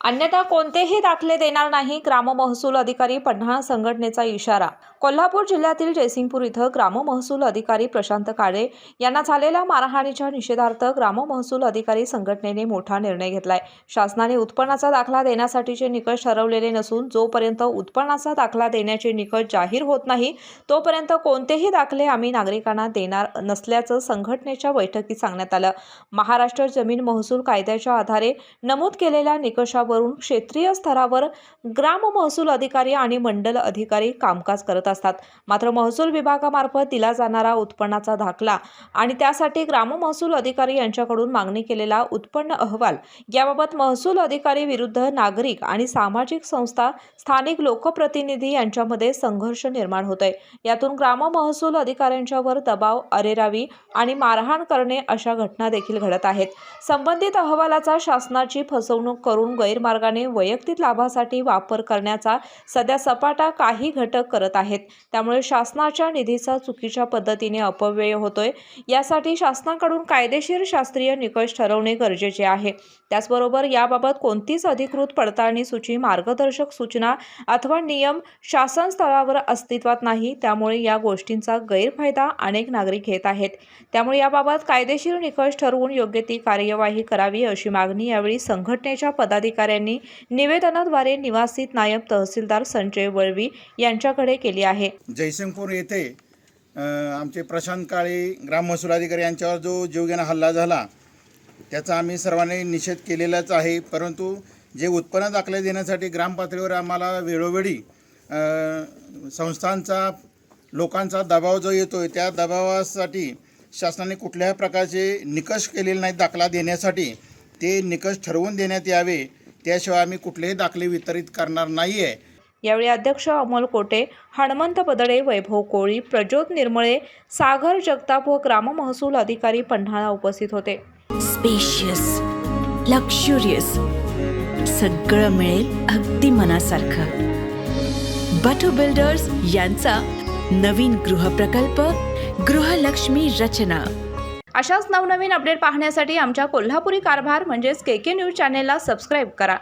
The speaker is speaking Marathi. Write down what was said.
अन्यथा कोणतेही दाखले देणार नाही, ग्राम महसूल अधिकारी पन्हाळा संघटनेचा इशारा। कोल्हापूर जिल्ह्यातील जयसिंगपूर इथं ग्राम महसूल अधिकारी प्रशांत काळे यांना झालेल्या मारहाणीच्या निषेधार्थ ग्राम महसूल अधिकारी संघटनेने मोठा निर्णय घेतलाय। शासनाने उत्पन्नाचा दाखला देण्यासाठीचे निकष ठरवलेले नसून जोपर्यंत उत्पन्नाचा दाखला देण्याचे निकष जाहीर होत नाही तोपर्यंत कोणतेही दाखले आम्ही नागरिकांना देणार नसल्याचं संघटनेच्या बैठकीत सांगण्यात आलं। महाराष्ट्र जमीन महसूल कायद्याच्या आधारे नमूद केलेल्या निकषावरून क्षेत्रीय स्तरावर ग्राम महसूल अधिकारी आणि मंडल अधिकारी कामकाज करत असतात। मात्र महसूल विभागामार्फत दिला जाणारा उत्पन्नाचा दाखला आणि त्यासाठी ग्राम महसूल अधिकारी यांच्याकडून मागणी केलेला उत्पन्न अहवाल याबाबत महसूल अधिकारी विरुद्ध नागरिक आणि सामाजिक संस्था, स्थानिक लोकप्रतिनिधी यांच्यामध्ये संघर्ष निर्माण होतोय। यातून ग्राम महसूल अधिकाऱ्यांच्यावर दबाव, अरेरावी आणि मारहाण करणे अशा घटना देखील घडत आहेत। संबंधित अहवालाचा शासनाची फसवणूक करून गैरमार्गाने वैयक्तिक लाभासाठी वापर करण्याचा सध्या सपाटा काही घटक करत आहेत। त्यामुळे शासनाच्या निधीचा चुकीच्या पद्धतीने अपव्यय होतोय। यासाठी शासनाकडून कायदेशीर शास्त्रीय निकष ठरवणे गरजेचे आहे। त्याचबरोबर याबाबत कोणतीच अधिकृत पडताळणी सूची, मार्गदर्शक सूचना अथवा नियम शासन स्तरावर अस्तित्वात नाही। त्यामुळे या गोष्टींचा गैरफायदा अनेक नागरिक घेत आहेत। त्यामुळे याबाबत कायदेशीर निकष ठरवून योग्य ती कार्यवाही करावी अशी मागणी यावेळी संघटनेच्या पदाधिकाऱ्यांनी निवेदनाद्वारे निवासित नायब तहसीलदार संजय वळवी यांच्याकडे केली आहे। जयसिंगपूर येथे आमचे प्रशांत काळे ग्राम महसूल अधिकारी यांच्यावर जो जीवघेणा हल्ला झाला त्याचा आम्ही सर्वांनी निषेध केलेलाच आहे। परंतु जे उत्पन्न दाखले देण्यासाठी ग्राम पातळीवर आम्हाला वेळोवेळी संस्थांचा, लोकांचा दबाव जो येतोय त्या दबावासाठी शासनाने कुठल्याही प्रकारचे निकष केलेले नाहीत दाखला देण्यासाठी। ते निकष ठरवून देण्यात यावे, त्याशिवाय आम्ही कुठलेही दाखले वितरित करणार नाही आहे। यावेळी अध्यक्ष अमोल कोटे, हनुमंत बदडे, वैभव कोळी, प्रज्योत निर्मळे, सागर जगताप व ग्राम महसूल अधिकारी पन्हाळा उपस्थित होते। स्पेशियस, लक्झुरियस, सगळं मिळेल अगदी मनासारखं। बटू बिल्डर्स यांचा नवीन गृहप्रकल्प गृहलक्ष्मी रचना। अशाच नवनवीन अपडेट पाहण्यासाठी आमच्या कोल्हापुरी कारभार म्हणजेच KK न्यूज चॅनेलला सबस्क्राईब करा।